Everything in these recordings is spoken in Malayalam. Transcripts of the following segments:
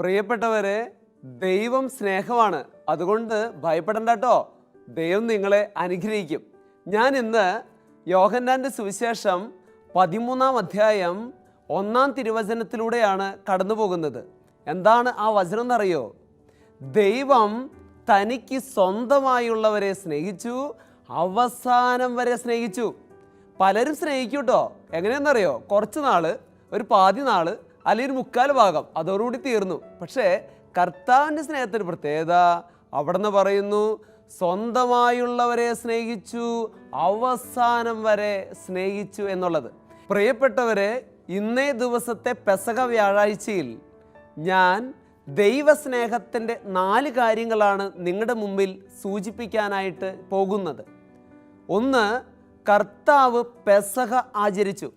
പ്രിയപ്പെട്ടവരെ, ദൈവം സ്നേഹമാണ്. അതുകൊണ്ട് ഭയപ്പെടണ്ട കേട്ടോ. ദൈവം നിങ്ങളെ അനുഗ്രഹിക്കും. ഞാൻ ഇന്ന് യോഹന്നാൻ്റെ സുവിശേഷം 13-ാം അധ്യായം 1-ാം തിരുവചനത്തിലൂടെയാണ് കടന്നു പോകുന്നത്. എന്താണ് ആ വചനം എന്നറിയോ? ദൈവം തനിക്ക് സ്വന്തമായുള്ളവരെ സ്നേഹിച്ചു, അവസാനം വരെ സ്നേഹിച്ചു. പലരും സ്നേഹിക്കും കേട്ടോ. എങ്ങനെയെന്നറിയോ? കുറച്ച് നാൾ, ഒരു പാതി നാൾ, അല്ലെങ്കിൽ ഒരു മുക്കാൽ ഭാഗം, അതോടുകൂടി തീർന്നു. പക്ഷേ കർത്താവിൻ്റെ സ്നേഹത്തിന് പ്രത്യേകത അവിടെ നിന്ന് പറയുന്നു, സ്വന്തമായുള്ളവരെ സ്നേഹിച്ചു, അവസാനം വരെ സ്നേഹിച്ചു എന്നുള്ളത്. പ്രിയപ്പെട്ടവരെ, ഇന്നേ ദിവസത്തെ പെസഹ വ്യാഴാഴ്ചയിൽ ഞാൻ ദൈവസ്നേഹത്തിൻ്റെ 4 കാര്യങ്ങളാണ് നിങ്ങളുടെ മുമ്പിൽ സൂചിപ്പിക്കാനായിട്ട് പോകുന്നത്. ഒന്ന്, കർത്താവ് പെസഹ ആചരിച്ചു.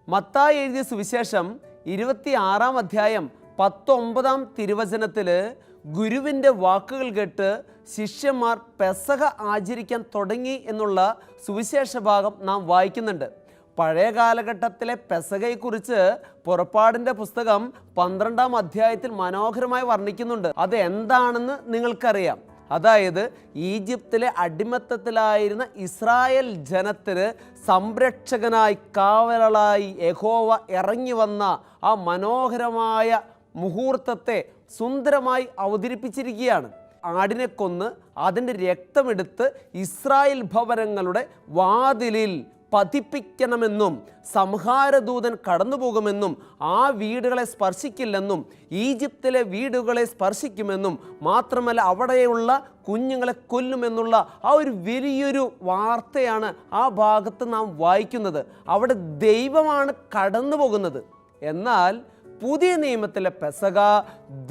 മത്തായി എഴുതിയ സുവിശേഷം 26-ാം അധ്യായം 19-ാം തിരുവചനത്തിൽ ഗുരുവിൻ്റെ വാക്കുകൾ കേട്ട് ശിഷ്യന്മാർ പെസഹ ആചരിക്കാൻ തുടങ്ങി എന്നുള്ള സുവിശേഷ ഭാഗം നാം വായിക്കുന്നുണ്ട്. പഴയ കാലഘട്ടത്തിലെ പെസഹയെക്കുറിച്ച് പുറപ്പാടിൻ്റെ പുസ്തകം 12-ാം അധ്യായത്തിൽ മനോഹരമായി വർണ്ണിക്കുന്നുണ്ട്. അത് എന്താണെന്ന് നിങ്ങൾക്കറിയാം. അതായത് ഈജിപ്തിലെ അടിമത്തത്തിലായിരുന്ന ഇസ്രായേൽ ജനത്തിന് സംരക്ഷകനായി, കാവലായി യഹോവ ഇറങ്ങി വന്ന ആ മനോഹരമായ മുഹൂർത്തത്തെ സുന്ദരമായി അവതരിപ്പിച്ചിരിക്കുകയാണ്. ആടിനെ കൊന്ന് അതിൻ്റെ രക്തമെടുത്ത് ഇസ്രായേൽ ഭവനങ്ങളുടെ വാതിലിൽ പതിപ്പിക്കണമെന്നും സംഹാരദൂതൻ കടന്നു പോകുമെന്നും ആ വീടുകളെ സ്പർശിക്കില്ലെന്നും ഈജിപ്തിലെ വീടുകളെ സ്പർശിക്കുമെന്നും മാത്രമല്ല അവിടെയുള്ള കുഞ്ഞുങ്ങളെ കൊല്ലുമെന്നുള്ള ആ ഒരു വലിയൊരു വാർത്തയാണ് ആ ഭാഗത്ത് നാം വായിക്കുന്നത്. അവിടെ ദൈവമാണ് കടന്നു പോകുന്നത്. എന്നാൽ പുതിയ നിയമത്തിലെ പെസഹ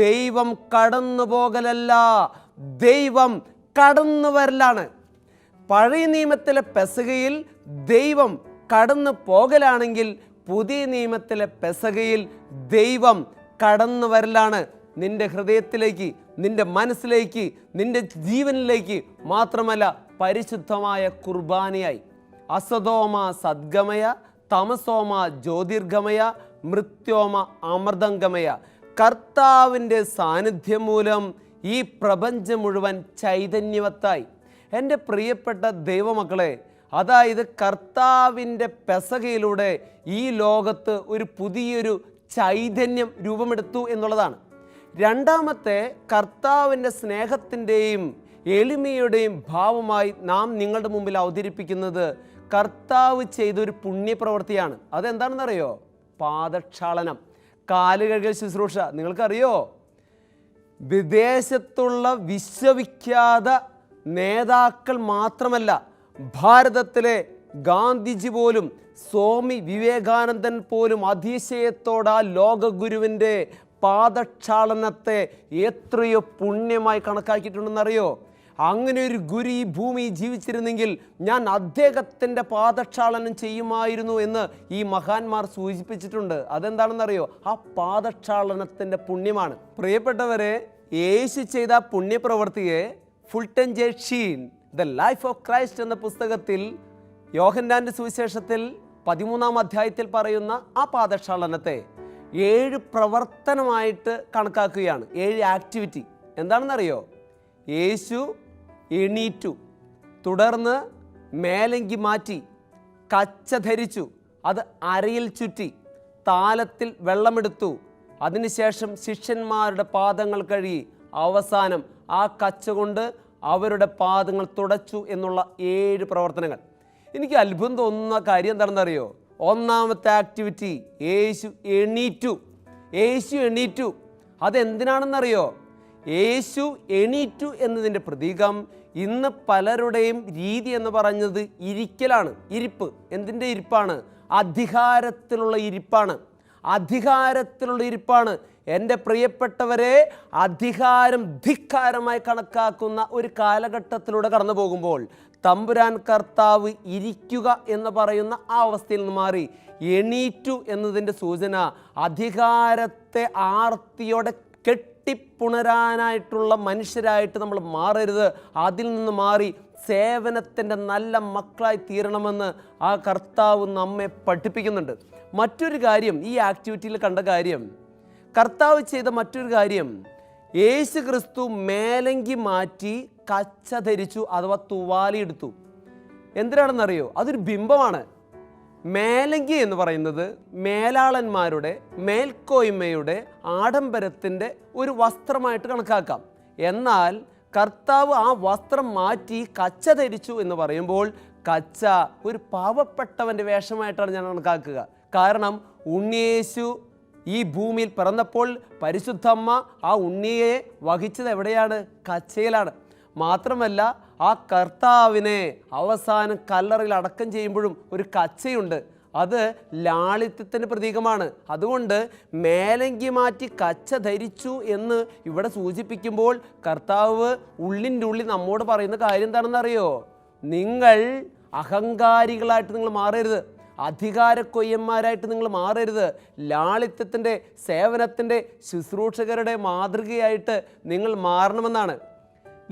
ദൈവം കടന്നു പോകലല്ല, ദൈവം കടന്നു വരലാണ്. പഴയ നിയമത്തിലെ പെസഹയിൽ ദൈവം കടന്നു പോകലാണെങ്കിൽ പുതിയ നിയമത്തിലെ പെസഹയിൽ ദൈവം കടന്നു വരലാണ്. നിന്റെ ഹൃദയത്തിലേക്ക്, നിന്റെ മനസ്സിലേക്ക്, നിന്റെ ജീവനിലേക്ക്, മാത്രമല്ല പരിശുദ്ധമായ കുർബാനയായി. അസതോമ സദ്ഗമയ, തമസോമ ജ്യോതിർഗമയ, മൃത്യോമ അമൃതംഗമയ. കർത്താവിൻ്റെ സാന്നിധ്യം മൂലം ഈ പ്രപഞ്ചം മുഴുവൻ ചൈതന്യവത്തായി. എൻ്റെ പ്രിയപ്പെട്ട ദൈവമക്കളെ, അതായത് കർത്താവിൻ്റെ പെസഹയിലൂടെ ഈ ലോകത്ത് ഒരു പുതിയൊരു ചൈതന്യം രൂപമെടുത്തു എന്നുള്ളതാണ്. രണ്ടാമത്തെ, കർത്താവിൻ്റെ സ്നേഹത്തിൻ്റെയും എളിമയുടെയും ഭാവമായി നാം നിങ്ങളുടെ മുമ്പിൽ അവതരിപ്പിക്കുന്നത് കർത്താവ് ചെയ്തൊരു പുണ്യപ്രവൃത്തിയാണ്. അതെന്താണെന്നറിയോ? പാദക്ഷാളനം, കാലുകഴുകൽ ശുശ്രൂഷ. നിങ്ങൾക്കറിയോ, വിദേശത്തുള്ള വിശ്വവിഖ്യാത നേതാക്കൾ മാത്രമല്ല, ഭാരതത്തിലെ ഗാന്ധിജി പോലും, സ്വാമി വിവേകാനന്ദൻ പോലും അതിശയത്തോടെ ആ ലോകഗുരുവിൻ്റെ പാദക്ഷാളനത്തെ എത്രയോ പുണ്യമായി കണക്കാക്കിയിട്ടുണ്ടെന്നറിയോ? അങ്ങനെ ഒരു ഗുരു ഈ ഭൂമി ജീവിച്ചിരുന്നെങ്കിൽ ഞാൻ അദ്ദേഹത്തിൻ്റെ പാദക്ഷാളനം ചെയ്യുമായിരുന്നു എന്ന് ഈ മഹാന്മാർ സൂചിപ്പിച്ചിട്ടുണ്ട്. അതെന്താണെന്നറിയോ? ആ പാദക്ഷാളനത്തിൻ്റെ പുണ്യമാണ്. പ്രിയപ്പെട്ടവരെ, യേശു ചെയ്ത പുണ്യപ്രവൃത്തിയെ Fulton J Sheen the life of Christ എന്ന പുസ്തകത്തിൽ യോഹന്നാൻ്റെ സുവിശേഷത്തിൽ 13-ാം അധ്യായത്തിൽ പറയുന്ന ആ പാദക്ഷാളനത്തെ 7 പ്രവർത്തനമായിട്ട് കണക്കാക്കുകയാണ്. 7 ആക്ടിവിറ്റി. എന്താണെന്നറിയോ? യേശു എണീറ്റു, തുടർന്ന് മേലങ്കി മാറ്റി, കച്ച ധരിച്ചു, അത് അരയിൽ ചുറ്റി, താലത്തിൽ വെള്ളമെടുത്തു, അതിനുശേഷം ശിഷ്യന്മാരുടെ പാദങ്ങൾ കഴുകി, അവസാനം ആ കച്ച കൊണ്ട് അവരുടെ പാദങ്ങൾ തുടച്ചു എന്നുള്ള 7 പ്രവർത്തനങ്ങൾ. എനിക്ക് അത്ഭുതം തോന്നുന്ന കാര്യം എന്താണെന്നറിയോ? ഒന്നാമത്തെ ആക്ടിവിറ്റി, യേശു എണീറ്റു. യേശു എണീറ്റു. അതെന്തിനാണെന്നറിയോ? യേശു എണീറ്റു എന്നതിൻ്റെ പ്രതീകം ഇന്ന് പലരുടെയും രീതി എന്ന് പറഞ്ഞത് ഇരിക്കലാണ്, ഇരിപ്പ്. എന്തിൻ്റെ ഇരിപ്പാണ്? അധികാരത്തിലുള്ള ഇരിപ്പാണ്. അധികാരത്തിലുള്ള ഇരിപ്പാണ്. എൻ്റെ പ്രിയപ്പെട്ടവരെ, അധികാരം ധിക്കാരമായി കണക്കാക്കുന്ന ഒരു കാലഘട്ടത്തിലൂടെ കടന്നു പോകുമ്പോൾ തമ്പുരാൻ കർത്താവ് ഇരിക്കുക എന്ന് പറയുന്ന ആ അവസ്ഥയിൽ നിന്ന് മാറി എണീറ്റു എന്നതിൻ്റെ സൂചന അധികാരത്തെ ആർത്തിയോടെ കെട്ടിപ്പുണരാനായിട്ടുള്ള മനുഷ്യരായിട്ട് നമ്മൾ മാറരുത്. അതിൽ നിന്ന് മാറി സേവനത്തിൻ്റെ നല്ല മക്കളായി തീരണമെന്ന് ആ കർത്താവ് നമ്മെ പഠിപ്പിക്കുന്നുണ്ട്. മറ്റൊരു കാര്യം, ഈ ആക്ടിവിറ്റിയിൽ കണ്ട കാര്യം, കർത്താവ് ചെയ്ത മറ്റൊരു കാര്യം, യേശു ക്രിസ്തു മേലങ്കി മാറ്റി കച്ച ധരിച്ചു, അഥവാ തുവാലി എടുത്തു. എന്തിനാണെന്നറിയോ? അതൊരു ബിംബമാണ്. മേലങ്കി എന്ന് പറയുന്നത് മേലാളന്മാരുടെ മേൽക്കോയ്മയുടെ ആഡംബരത്തിൻ്റെ ഒരു വസ്ത്രമായിട്ട് കണക്കാക്കാം. എന്നാൽ കർത്താവ് ആ വസ്ത്രം മാറ്റി കച്ച ധരിച്ചു എന്ന് പറയുമ്പോൾ കച്ച ഒരു പാവപ്പെട്ടവൻ്റെ വേഷമായിട്ടാണ് ഞാൻ കണക്കാക്കുക. കാരണം ഉണ്ണിയേശു ഈ ഭൂമിയിൽ പിറന്നപ്പോൾ പരിശുദ്ധമ്മ ആ ഉണ്ണിയെ വഹിച്ചത് എവിടെയാണ്? കച്ചയിലാണ്. മാത്രമല്ല, ആ കർത്താവിനെ അവസാനം കല്ലറയിൽ അടക്കം ചെയ്യുമ്പോഴും ഒരു കച്ചയുണ്ട്. അത് ലാളിത്യത്തിൻ്റെ പ്രതീകമാണ്. അതുകൊണ്ട് മേലങ്കി മാറ്റി കച്ച ധരിച്ചു എന്ന് ഇവിടെ സൂചിപ്പിക്കുമ്പോൾ കർത്താവ് ഉള്ളിൻ്റെ ഉള്ളിൽ നമ്മോട് പറയുന്ന കാര്യം എന്താണെന്നറിയോ? നിങ്ങൾ അഹങ്കാരികളായിട്ട് നിങ്ങൾ മാറരുത്, അധികാരക്കൊയ്യന്മാരായിട്ട് നിങ്ങൾ മാറരുത്. ലാളിത്യത്തിൻ്റെ, സേവനത്തിൻ്റെ, ശുശ്രൂഷകരുടെ മാതൃകയായിട്ട് നിങ്ങൾ മാറണമെന്നാണ്.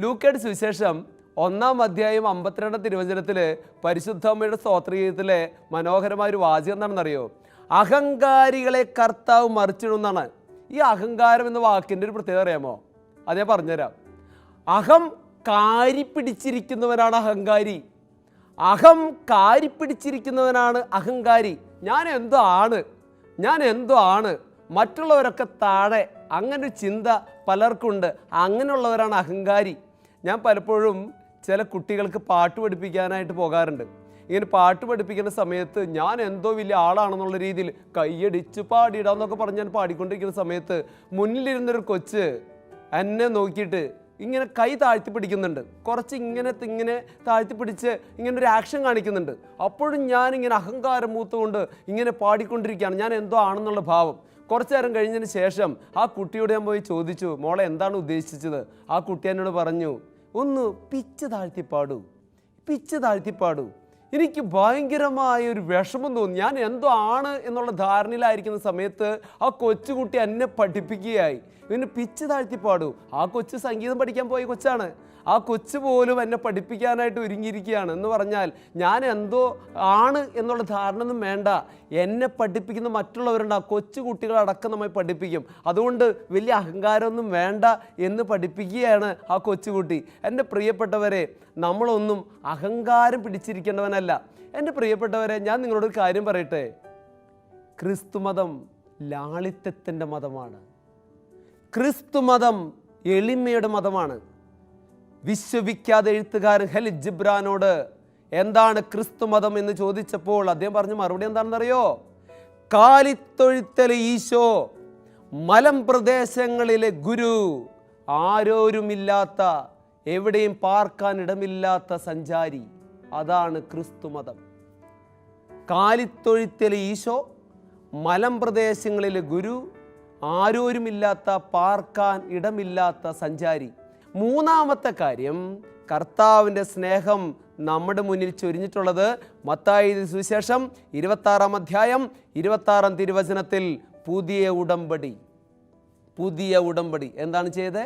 ലൂക്കയുടെ സുവിശേഷം 1-ാം അധ്യായം 52-ാം തിരുവചനത്തിൽ പരിശുദ്ധമ്മയുടെ സ്തോത്രഗീതത്തിലെ മനോഹരമായൊരു വാചകം എന്താണെന്നറിയോ? അഹങ്കാരികളെ കർത്താവ് മറിച്ചിടുമെന്നാണ്. ഈ അഹങ്കാരം എന്ന വാക്കിൻ്റെ ഒരു പ്രത്യേകത അറിയാമോ? അത് ഞാൻ പറഞ്ഞുതരാം. അഹം കാരിപ്പിടിച്ചിരിക്കുന്നവനാണ് അഹങ്കാരി. അഹം കാരിപ്പിടിച്ചിരിക്കുന്നവനാണ് അഹങ്കാരി. ഞാൻ എന്തോ ആണ്, മറ്റുള്ളവരൊക്കെ താഴെ, അങ്ങനൊരു ചിന്ത പലർക്കുണ്ട്. അങ്ങനെയുള്ളവരാണ് അഹങ്കാരി. ഞാൻ പലപ്പോഴും ചില കുട്ടികൾക്ക് പാട്ട് പഠിപ്പിക്കാനായിട്ട് പോകാറുണ്ട്. ഇങ്ങനെ പാട്ട് പഠിപ്പിക്കുന്ന സമയത്ത് ഞാൻ എന്തോ വലിയ ആളാണെന്നുള്ള രീതിയിൽ കൈയടിച്ച് പാടിയിടാന്നൊക്കെ പറഞ്ഞ് ഞാൻ പാടിക്കൊണ്ടിരിക്കുന്ന സമയത്ത് മുന്നിലിരുന്നൊരു കൊച്ച് എന്നെ നോക്കിയിട്ട് ഇങ്ങനെ കൈ താഴ്ത്തി പിടിക്കുന്നുണ്ട്. കുറച്ച് ഇങ്ങനെ താഴ്ത്തി പിടിച്ച് ഇങ്ങനെ ഒരു ആക്ഷൻ കാണിക്കുന്നുണ്ട്. അപ്പോഴും ഞാനിങ്ങനെ അഹങ്കാരം മൂത്തുകൊണ്ട് ഇങ്ങനെ പാടിക്കൊണ്ടിരിക്കുകയാണ്, ഞാൻ എന്തോ ആണെന്നുള്ള ഭാവം. കുറച്ചു നേരം കഴിഞ്ഞതിന് ശേഷം ആ കുട്ടിയോട് ഞാൻ പോയി ചോദിച്ചു, മോളെ എന്താണ് ഉദ്ദേശിച്ചത്? ആ കുട്ടി എന്നോട് പറഞ്ഞു, ഒന്ന് പിച്ച് താഴ്ത്തിപ്പാടൂ. എനിക്ക് ഭയങ്കരമായ ഒരു വിഷമം തോന്നി. ഞാൻ എന്തോ ആണ് എന്നുള്ള ധാരണയിലായിരിക്കുന്ന സമയത്ത് ആ കൊച്ചുകുട്ടി എന്നെ പഠിപ്പിക്കുകയായി, ഇവന് പിച്ച് താഴ്ത്തിപ്പാടൂ. ആ കൊച്ചു സംഗീതം പഠിക്കാൻ പോയ കൊച്ചാണ്. ആ കൊച്ചു പോലും എന്നെ പഠിപ്പിക്കാനായിട്ട് ഒരുങ്ങിയിരിക്കുകയാണ്. എന്ന് പറഞ്ഞാൽ ഞാൻ എന്തോ ആണ് എന്നുള്ള ധാരണ ഒന്നും വേണ്ട. എന്നെ പഠിപ്പിക്കുന്ന മറ്റുള്ളവരുണ്ട്, ആ കൊച്ചു കുട്ടികളടക്കം നമ്മെ പഠിപ്പിക്കും. അതുകൊണ്ട് വലിയ അഹങ്കാരമൊന്നും വേണ്ട എന്ന് പഠിപ്പിക്കുകയാണ് ആ കൊച്ചുകുട്ടി. എൻ്റെ പ്രിയപ്പെട്ടവരെ, നമ്മളൊന്നും അഹങ്കാരം പിടിച്ചിരിക്കേണ്ടവനല്ല. എൻ്റെ പ്രിയപ്പെട്ടവരെ, ഞാൻ നിങ്ങളോടൊരു കാര്യം പറയട്ടെ. ക്രിസ്തുമതം ലാളിത്യത്തിൻ്റെ മതമാണ്. ക്രിസ്തുമതം എളിമയുടെ മതമാണ്. വിശ്വവിഖ്യാത എഴുത്തുകാരൻ ഖലീൽ ജിബ്രാനോട് എന്താണ് ക്രിസ്തുമതം എന്ന് ചോദിച്ചപ്പോൾ അദ്ദേഹം പറഞ്ഞ മറുപടി എന്താണെന്നറിയോ? കാലിത്തൊഴുത്തലെ ഈശോ, മലമ്പ്രദേശങ്ങളിലെ ഗുരു, ആരോരുമില്ലാത്ത, എവിടെയും പാർക്കാൻ ഇടമില്ലാത്ത സഞ്ചാരി. അതാണ് ക്രിസ്തുമതം. കാലിത്തൊഴുത്തലെ ഈശോ, മലമ്പ്രദേശങ്ങളിലെ ഗുരു, ആരോരുമില്ലാത്ത, പാർക്കാൻ ഇടമില്ലാത്ത സഞ്ചാരി. മൂന്നാമത്തെ കാര്യം, കർത്താവിൻ്റെ സ്നേഹം നമ്മുടെ മുന്നിൽ ചൊരിഞ്ഞിട്ടുള്ളത് മത്തായി സുവിശേഷം 26-ാം അധ്യായം 26-ാം തിരുവചനത്തിൽ പുതിയ ഉടമ്പടി എന്താണ് ചെയ്തത്?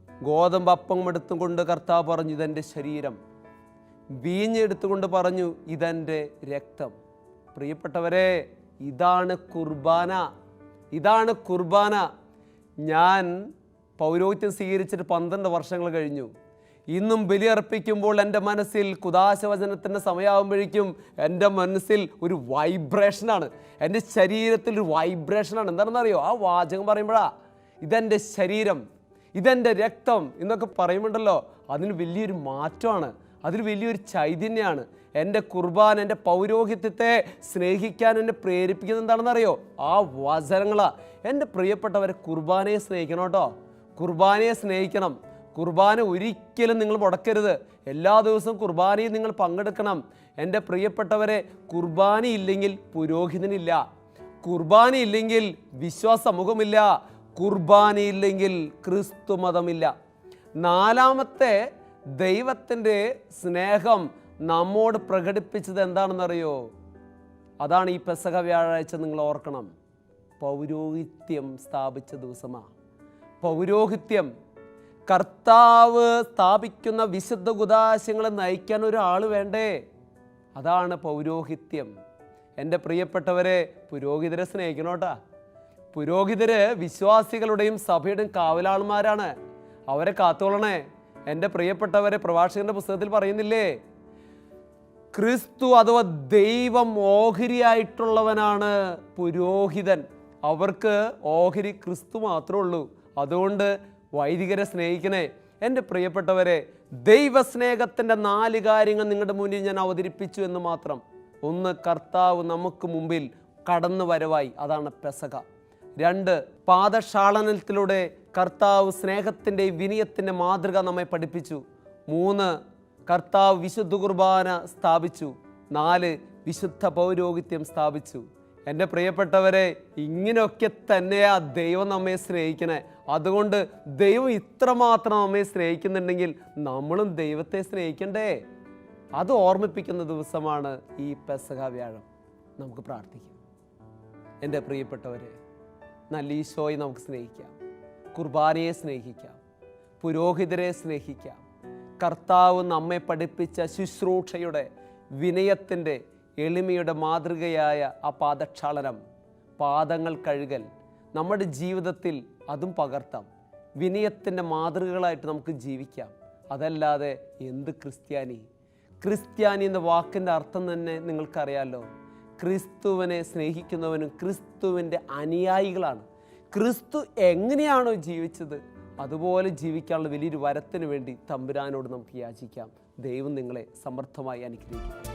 ഗോതമ്പ് അപ്പം എടുത്തുകൊണ്ട് കർത്താവ് പറഞ്ഞു, ഇതെൻ്റെ ശരീരം. വീഞ്ഞെടുത്തുകൊണ്ട് പറഞ്ഞു, ഇതെൻ്റെ രക്തം. പ്രിയപ്പെട്ടവരെ, ഇതാണ് കുർബാന. ഞാൻ പൗരോഹിത്യം സ്വീകരിച്ചിട്ട് 12 വർഷങ്ങൾ കഴിഞ്ഞു. ഇന്നും ബലിയർപ്പിക്കുമ്പോൾ എൻ്റെ മനസ്സിൽ കുദാശവചനത്തിൻ്റെ സമയമാകുമ്പോഴേക്കും എൻ്റെ മനസ്സിൽ ഒരു വൈബ്രേഷനാണ്, എൻ്റെ ശരീരത്തിൽ ഒരു വൈബ്രേഷനാണ്. എന്താണെന്നറിയോ? ആ വാചകം പറയുമ്പോഴാ, ഇതെൻ്റെ ശരീരം, ഇതെൻ്റെ രക്തം എന്നൊക്കെ പറയുമ്പോണ്ടല്ലോ, അതിന് വലിയൊരു മാറ്റമാണ്, അതിൽ വലിയൊരു ചൈതന്യമാണ്. എൻ്റെ കുർബാന, എൻ്റെ പൗരോഹിത്യത്തെ സ്നേഹിക്കാൻ എന്നെ പ്രേരിപ്പിക്കുന്നത് എന്താണെന്നറിയോ? ആ വചനങ്ങളാണ്. എൻ്റെ പ്രിയപ്പെട്ടവരെ, കുർബാനയെ സ്നേഹിക്കണം കേട്ടോ. കുർബാനയെ സ്നേഹിക്കണം. കുർബാന ഒരിക്കലും നിങ്ങൾ മുടക്കരുത്. എല്ലാ ദിവസവും കുർബാനയിൽ നിങ്ങൾ പങ്കെടുക്കണം. എൻ്റെ പ്രിയപ്പെട്ടവരെ, കുർബാനയില്ലെങ്കിൽ പുരോഹിതനില്ല, കുർബാനയില്ലെങ്കിൽ വിശ്വാസ സമൂഹമില്ല, കുർബാനയില്ലെങ്കിൽ ക്രിസ്തു മതമില്ല. നാലാമത്തെ ദൈവത്തിൻ്റെ സ്നേഹം നമ്മോട് പ്രകടിപ്പിച്ചത് എന്താണെന്നറിയോ? അതാണ് ഈ പെസഹ വ്യാഴാഴ്ച നിങ്ങൾ ഓർക്കണം. പൗരോഹിത്യം സ്ഥാപിച്ച ദിവസമാണ്. പൗരോഹിത്യം, കർത്താവ് സ്ഥാപിക്കുന്ന വിശുദ്ധ കുദാശങ്ങളെ നയിക്കാൻ ഒരാൾ വേണ്ടേ? അതാണ് പൗരോഹിത്യം. എൻ്റെ പ്രിയപ്പെട്ടവരെ, പുരോഹിതരെ സ്നേഹിക്കണോട്ടാ. പുരോഹിതര് വിശ്വാസികളുടെയും സഭയുടെയും കാവലാളന്മാരാണ്. അവരെ കാത്തോളണേ. എൻ്റെ പ്രിയപ്പെട്ടവരെ, പ്രഭാഷകന്റെ പുസ്തകത്തിൽ പറയുന്നില്ലേ, ക്രിസ്തു അഥവാ ദൈവം ഓഹരിയായിട്ടുള്ളവനാണ് പുരോഹിതൻ. അവർക്ക് ഓഹരി ക്രിസ്തു മാത്രമേ ഉള്ളൂ. അതുകൊണ്ട് വൈദികരെ സ്നേഹിക്കണേ. എൻ്റെ പ്രിയപ്പെട്ടവരെ, ദൈവസ്നേഹത്തിൻ്റെ 4 കാര്യങ്ങൾ നിങ്ങളുടെ മുന്നിൽ ഞാൻ അവതരിപ്പിച്ചു എന്ന് മാത്രം. 1, കർത്താവ് നമുക്ക് മുമ്പിൽ കടന്നു വരവായി, അതാണ് പെസഹ. 2, പാദക്ഷാളനത്തിലൂടെ കർത്താവ് സ്നേഹത്തിൻ്റെ വിനയത്തിൻ്റെ മാതൃക നമ്മെ പഠിപ്പിച്ചു. 3, കർത്താവ് വിശുദ്ധ കുർബാന സ്ഥാപിച്ചു. 4, വിശുദ്ധ പൗരോഹിത്യം സ്ഥാപിച്ചു. എൻ്റെ പ്രിയപ്പെട്ടവരെ, ഇങ്ങനെയൊക്കെ തന്നെയാ ദൈവം നമ്മെ സ്നേഹിക്കണേ. അതുകൊണ്ട് ദൈവം ഇത്രമാത്രം നമ്മെ സ്നേഹിക്കുന്നുണ്ടെങ്കിൽ നമ്മളും ദൈവത്തെ സ്നേഹിക്കണ്ടേ? അത് ഓർമ്മിപ്പിക്കുന്ന ദിവസമാണ് ഈ പെസഹ വ്യാഴം. നമുക്ക് പ്രാർത്ഥിക്കാം. എൻ്റെ പ്രിയപ്പെട്ടവരെ, നല്ല ഈശോയെ നമുക്ക് സ്നേഹിക്കാം, കുർബാനയെ സ്നേഹിക്കാം, പുരോഹിതരെ സ്നേഹിക്കാം. കർത്താവ് നമ്മെ പഠിപ്പിച്ച ശുശ്രൂഷയുടെ, വിനയത്തിൻ്റെ, എളിമയുടെ മാതൃകയായ ആ പാദക്ഷാളനം, പാദങ്ങൾ കഴുകൽ, നമ്മുടെ ജീവിതത്തിൽ അതും പകർത്താം. വിനയത്തിൻ്റെ മാതൃകകളായിട്ട് നമുക്ക് ജീവിക്കാം. അതല്ലാതെ എന്ത് ക്രിസ്ത്യാനി? ക്രിസ്ത്യാനി എന്ന വാക്കിൻ്റെ അർത്ഥം തന്നെ നിങ്ങൾക്കറിയാമല്ലോ. ക്രിസ്തുവിനെ സ്നേഹിക്കുന്നവനും ക്രിസ്തുവിൻ്റെ അനുയായികളാണ്. ക്രിസ്തു എങ്ങനെയാണോ ജീവിച്ചത് അതുപോലെ ജീവിക്കാനുള്ള വലിയൊരു വരത്തിന് വേണ്ടി തമ്പുരാനോട് നമുക്ക് യാചിക്കാം. ദൈവം നിങ്ങളെ സമർത്ഥമായി അനുഗ്രഹിക്കും.